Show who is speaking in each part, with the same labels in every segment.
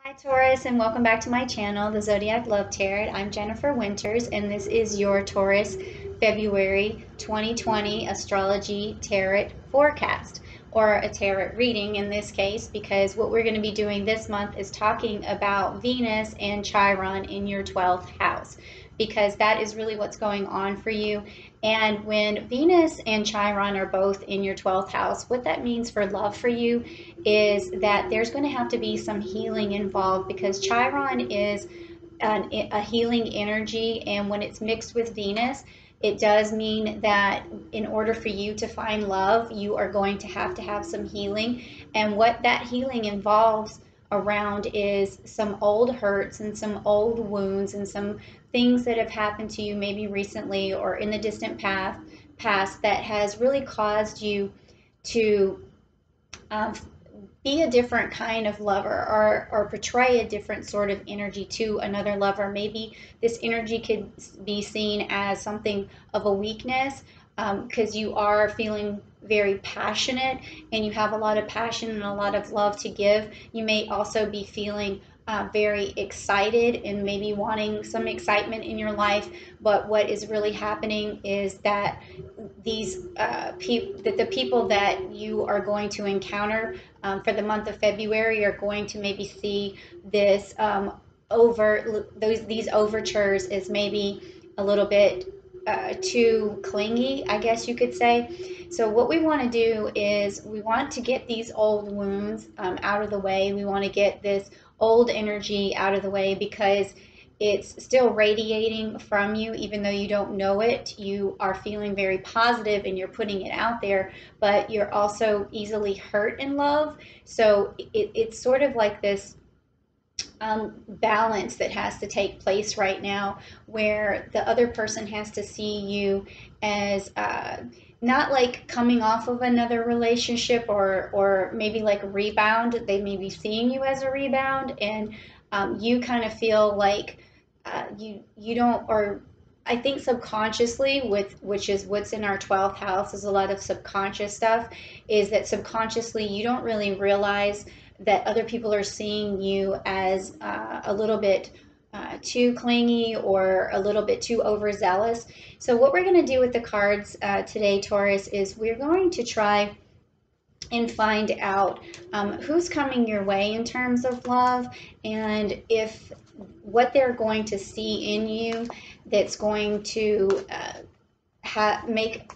Speaker 1: Hi Taurus, and welcome back to my channel, the Zodiac Love Tarot. I'm Jennifer Winters and this is your Taurus February 2020 Astrology Tarot Forecast, or a tarot reading in this case, because what we're going to be doing this month is talking about Venus and Chiron in your 12th house, because that is really what's going on for you. And when Venus and Chiron are both in your 12th house, what that means for love for you is that there's going to have to be some healing involved, because Chiron is a healing energy, and when it's mixed with Venus, it does mean that in order for you to find love, you are going to have some healing. And what that healing involves around is some old hurts and some old wounds and some things that have happened to you maybe recently or in the distant past that has really caused you to um, be a different kind of lover, or portray a different sort of energy to another lover. Maybe this energy could be seen as something of a weakness, because you are feeling very passionate and you have a lot of passion and a lot of love to give. You may also be feeling very excited and maybe wanting some excitement in your life, but what is really happening is that the people that you are going to encounter for the month of February are going to maybe see this these overtures as maybe a little bit too clingy, I guess you could say. So what we want to do is we want to get these old wounds out of the way. We want to get this old energy out of the way, because it's still radiating from you. Even though you don't know it, you are feeling very positive and you're putting it out there, but you're also easily hurt in love. So it's sort of like this balance that has to take place right now, where the other person has to see you as not like coming off of another relationship, or maybe like a rebound. They may be seeing you as a rebound, and you kind of feel like you don't, or I think subconsciously, which is what's in our 12th house, is a lot of subconscious stuff, is that subconsciously you don't really realize that other people are seeing you as a little bit too clingy or a little bit too overzealous. So what we're going to do with the cards today, Taurus, is we're going to try and find out who's coming your way in terms of love, and if what they're going to see in you that's going to make,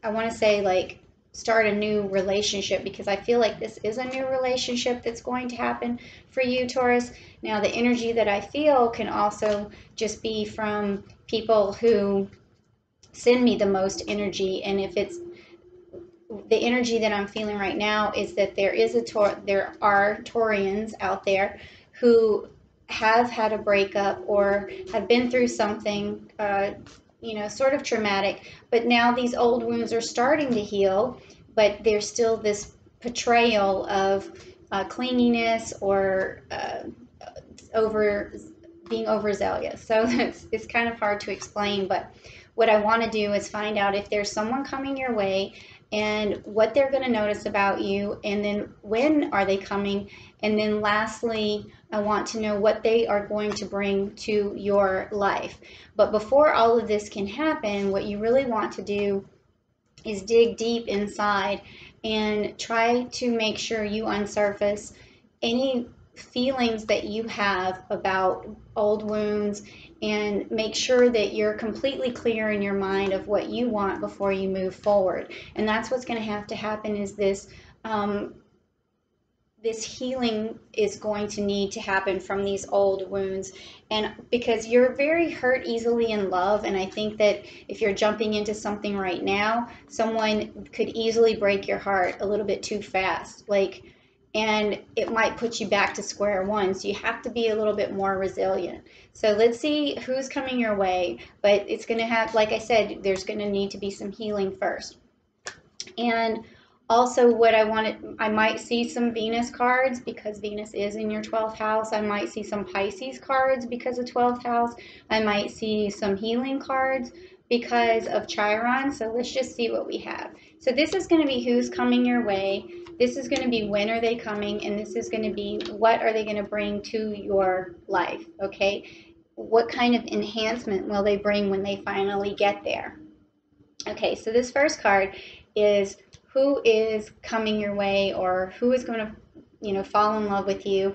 Speaker 1: I want to say, like, start a new relationship, because I feel like this is a new relationship that's going to happen for you, Taurus. Now, the energy that I feel can also just be from people who send me the most energy, and if it's the energy that I'm feeling right now, is that there are Taurians out there who have had a breakup or have been through something sort of traumatic, but now these old wounds are starting to heal, but there's still this portrayal of clinginess or being overzealous. So it's kind of hard to explain, but what I want to do is find out if there's someone coming your way and what they're going to notice about you, and then when are they coming, and then lastly, I want to know what they are going to bring to your life. But before all of this can happen, what you really want to do is dig deep inside and try to make sure you unsurface any feelings that you have about old wounds, and make sure that you're completely clear in your mind of what you want before you move forward. And that's what's going to happen, is this this healing is going to need to happen from these old wounds. And because you're very hurt easily in love, and I think that if you're jumping into something right now, someone could easily break your heart a little bit too fast, and it might put you back to square one. So you have to be a little bit more resilient. So let's see who's coming your way, but it's going to have, like I said, there's going to need to be some healing first. And also, what I might see some Venus cards, because Venus is in your 12th house. I might see some Pisces cards because of 12th house. I might see some healing cards because of Chiron. So let's just see what we have. So this is going to be who's coming your way. This is going to be when are they coming, and this is going to be what are they going to bring to your life, okay? What kind of enhancement will they bring when they finally get there? Okay, so this first card is who is coming your way, or who is going to, fall in love with you.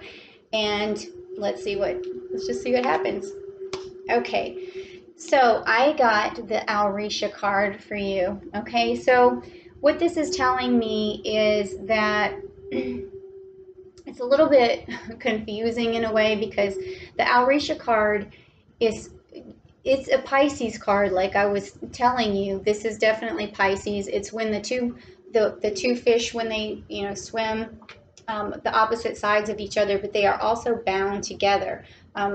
Speaker 1: And let's just see what happens. Okay, so I got the Alrisha card for you. Okay, so what this is telling me is that it's a little bit confusing in a way, because the Alrisha card is it's a Pisces card, like I was telling you. This is definitely Pisces. It's when the two fish, when they swim the opposite sides of each other, but they are also bound together,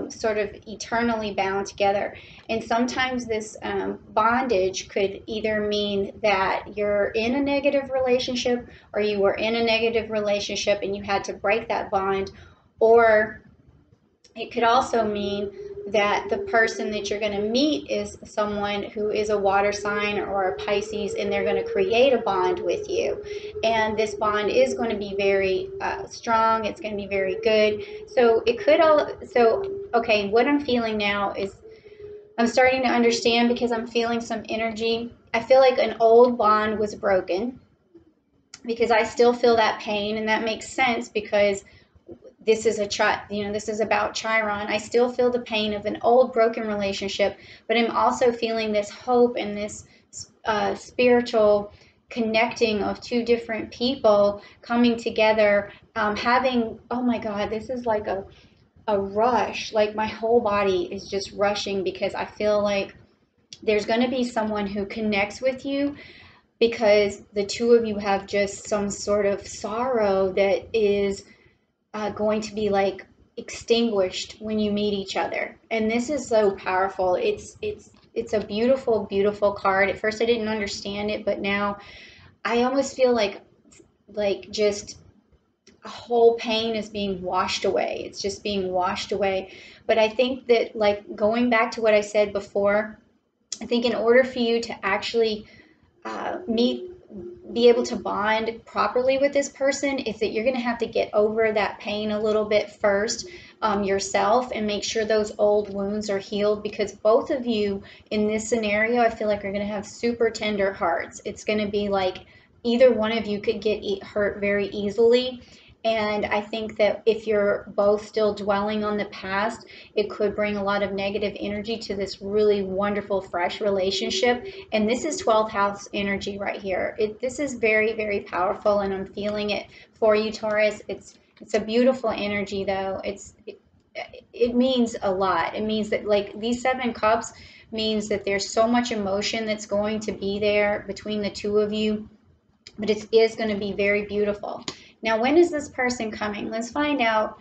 Speaker 1: sort of eternally bound together. And sometimes this bondage could either mean that you're in a negative relationship, or you were in a negative relationship and you had to break that bond, or it could also mean that the person that you're going to meet is someone who is a water sign or a Pisces, and they're going to create a bond with you. And this bond is going to be very strong. It's going to be very good. So okay, what I'm feeling now is I'm starting to understand, because I'm feeling some energy. I feel like an old bond was broken, because I still feel that pain, and that makes sense, because this is this is about Chiron. I still feel the pain of an old broken relationship, but I'm also feeling this hope and this spiritual connecting of two different people coming together, having, oh my God, this is like a rush. Like my whole body is just rushing, because I feel like there's going to be someone who connects with you, because the two of you have just some sort of sorrow that is going to be like extinguished when you meet each other. And this is so powerful. It's a beautiful, beautiful card. At first I didn't understand it, but now I almost feel like just a whole pain is being washed away. It's just being washed away. But I think that, like, going back to what I said before, I think in order for you to actually be able to bond properly with this person, is that you're going to have to get over that pain a little bit first, yourself, and make sure those old wounds are healed, because both of you in this scenario, I feel like, are going to have super tender hearts. It's going to be like either one of you could get hurt very easily. And I think that if you're both still dwelling on the past, it could bring a lot of negative energy to this really wonderful, fresh relationship. And this is 12th house energy right here. This is very, very powerful, and I'm feeling it for you, Taurus. It's a beautiful energy, though. It means a lot. It means that, like, these 7 cups means that there's so much emotion that's going to be there between the two of you, but it is going to be very beautiful. Now, when is this person coming? Let's find out.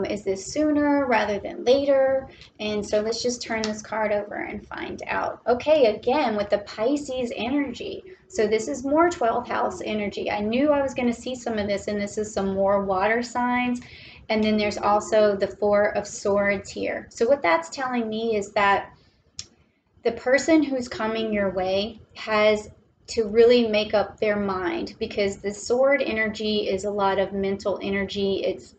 Speaker 1: Is this sooner rather than later? And so let's just turn this card over and find out. Okay, again, with the Pisces energy. So this is more 12th house energy. I knew I was going to see some of this, and this is some more water signs. And then there's also the 4 of Swords here. So what that's telling me is that the person who's coming your way has to really make up their mind, because the sword energy is a lot of mental energy. It's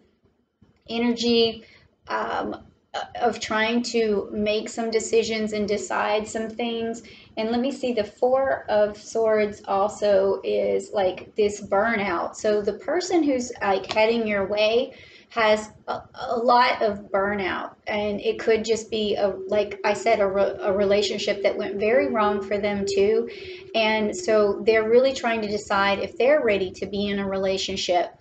Speaker 1: energy of trying to make some decisions and decide some things. And let me see, the 4 of Swords also is like this burnout. So the person who's like heading your way has a lot of burnout, and it could just be like I said, a relationship that went very wrong for them too. And so they're really trying to decide if they're ready to be in a relationship.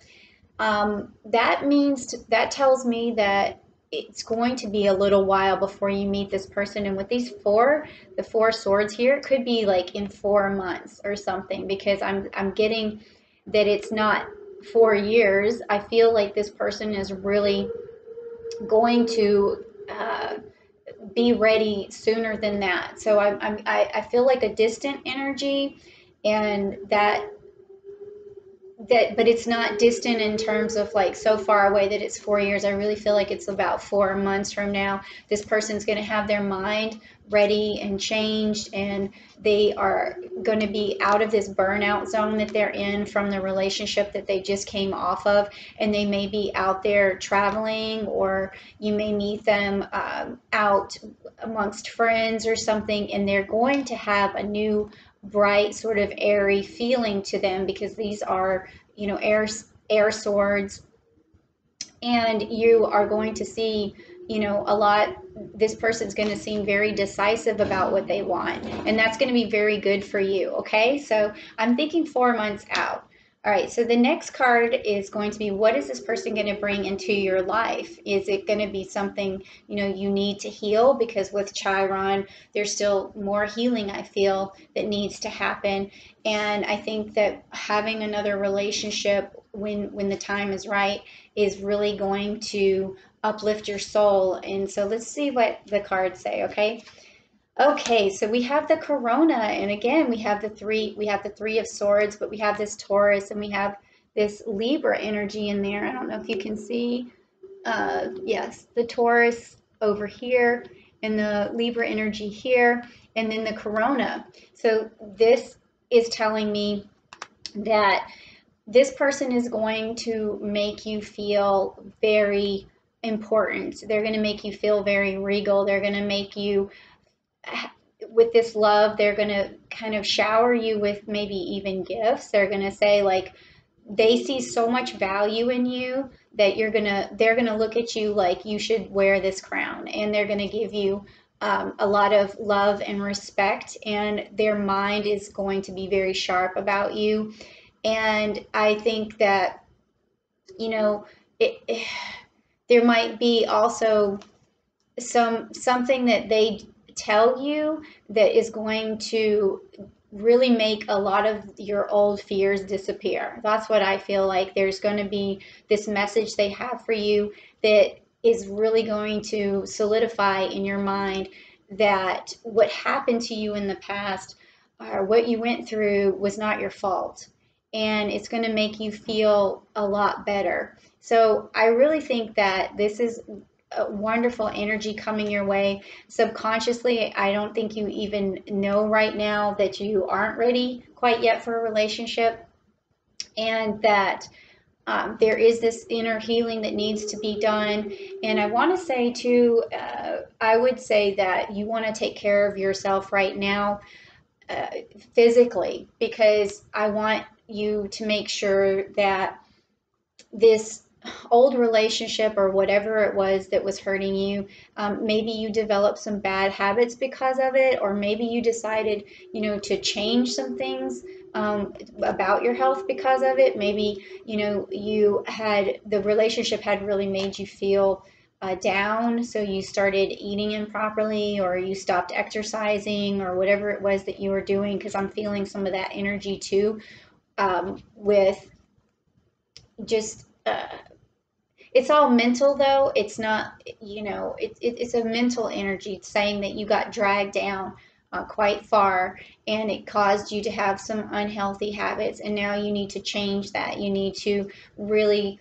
Speaker 1: That tells me that it's going to be a little while before you meet this person. And with the 4 swords here, it could be like in 4 months or something, because I'm getting that it's not 4 years. I feel like this person is really going to be ready sooner than that. So I feel like a distant energy, and that that, but it's not distant in terms of like so far away that it's 4 years. I really feel like it's about 4 months from now. This person's going to have their mind ready and changed, and they are going to be out of this burnout zone that they're in from the relationship that they just came off of, and they may be out there traveling, or you may meet them out amongst friends or something, and they're going to have a new bright sort of airy feeling to them, because these are, you know, air swords, and you are going to see, you know, a lot. This person's going to seem very decisive about what they want, and that's going to be very good for you. Okay, so I'm thinking 4 months out. All right, so the next card is going to be, what is this person going to bring into your life? Is it going to be something, you know, you need to heal? Because with Chiron, there's still more healing, I feel, that needs to happen. And I think that having another relationship when the time is right is really going to uplift your soul. And so let's see what the cards say, okay? Okay, so we have the Corona, and again, we have the Three of Swords, but we have this Taurus, and we have this Libra energy in there. I don't know if you can see. Yes, the Taurus over here, and the Libra energy here, and then the Corona. So this is telling me that this person is going to make you feel very important. They're going to make you feel very regal. They're going to make you, with this love, they're going to kind of shower you with maybe even gifts. They're going to say, like, they see so much value in you that they're gonna look at you like you should wear this crown, and they're gonna give you a lot of love and respect, and their mind is going to be very sharp about you. And I think that, you know, there might be also something that they tell you that is going to really make a lot of your old fears disappear. That's what I feel like. There's going to be this message they have for you that is really going to solidify in your mind that what happened to you in the past, or what you went through, was not your fault. And it's going to make you feel a lot better. So I really think that this is a wonderful energy coming your way. Subconsciously, I don't think you even know right now that you aren't ready quite yet for a relationship, and that there is this inner healing that needs to be done. And I want to say too, I would say that you want to take care of yourself right now, uh, physically, because I want you to make sure that this old relationship, or whatever it was that was hurting you, maybe you developed some bad habits because of it, or maybe you decided, you know, to change some things about your health because of it. Maybe, you know, the relationship had really made you feel down, so you started eating improperly, or you stopped exercising, or whatever it was that you were doing, because I'm feeling some of that energy too, with just it's all mental, though. It's not, you know, it's a mental energy. It's saying that you got dragged down quite far, and it caused you to have some unhealthy habits, and now you need to change that. You need to really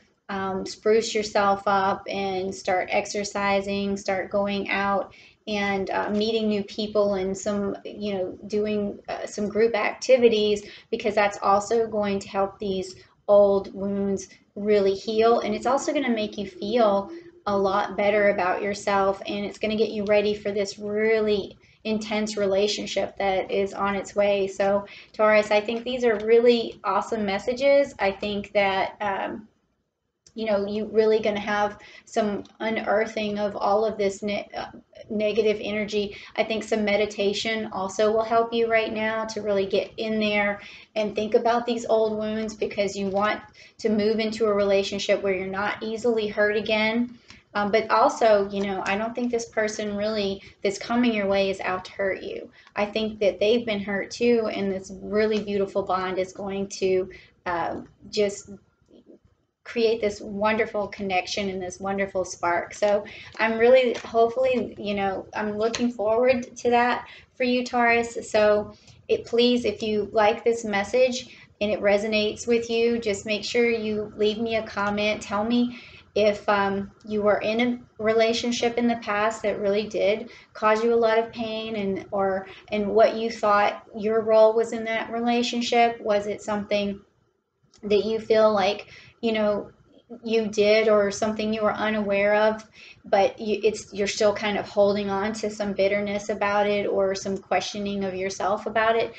Speaker 1: spruce yourself up and start exercising, start going out and meeting new people, and some, you know, doing some group activities, because that's also going to help these old wounds really heal. And it's also going to make you feel a lot better about yourself, and it's going to get you ready for this really intense relationship that is on its way. So Taurus, I think these are really awesome messages. I think that you know, you really going to have some unearthing of all of this negative energy. I think some meditation also will help you right now to really get in there and think about these old wounds, because you want to move into a relationship where you're not easily hurt again. But also, you know, I don't think this person really that's coming your way is out to hurt you. I think that they've been hurt too, and this really beautiful bond is going to just create this wonderful connection and this wonderful spark. So I'm really, hopefully, you know, I'm looking forward to that for you, Taurus. So please, if you like this message and it resonates with you, just make sure you leave me a comment. Tell me if you were in a relationship in the past that really did cause you a lot of pain, and what you thought your role was in that relationship. Was it something that you feel like, you know, you did, or something you were unaware of, but you're still kind of holding on to some bitterness about it, or some questioning of yourself about it.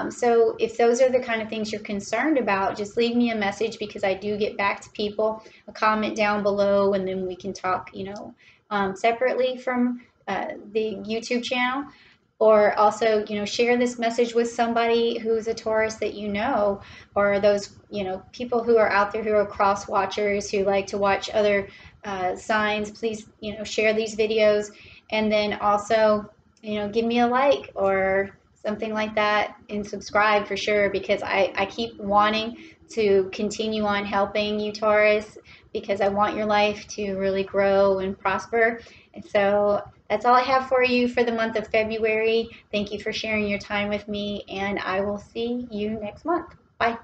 Speaker 1: So if those are the kind of things you're concerned about, just leave me a message, because I do get back to people. A comment down below, and then we can talk, separately from the YouTube channel. Or also, share this message with somebody who's a Taurus that you know, or those, people who are out there who are cross watchers, who like to watch other signs. Please, share these videos. And then also, give me a like or something like that, and subscribe for sure, because I keep wanting to continue on helping you, Taurus, because I want your life to really grow and prosper. And so that's all I have for you for the month of February. Thank you for sharing your time with me, and I will see you next month. Bye.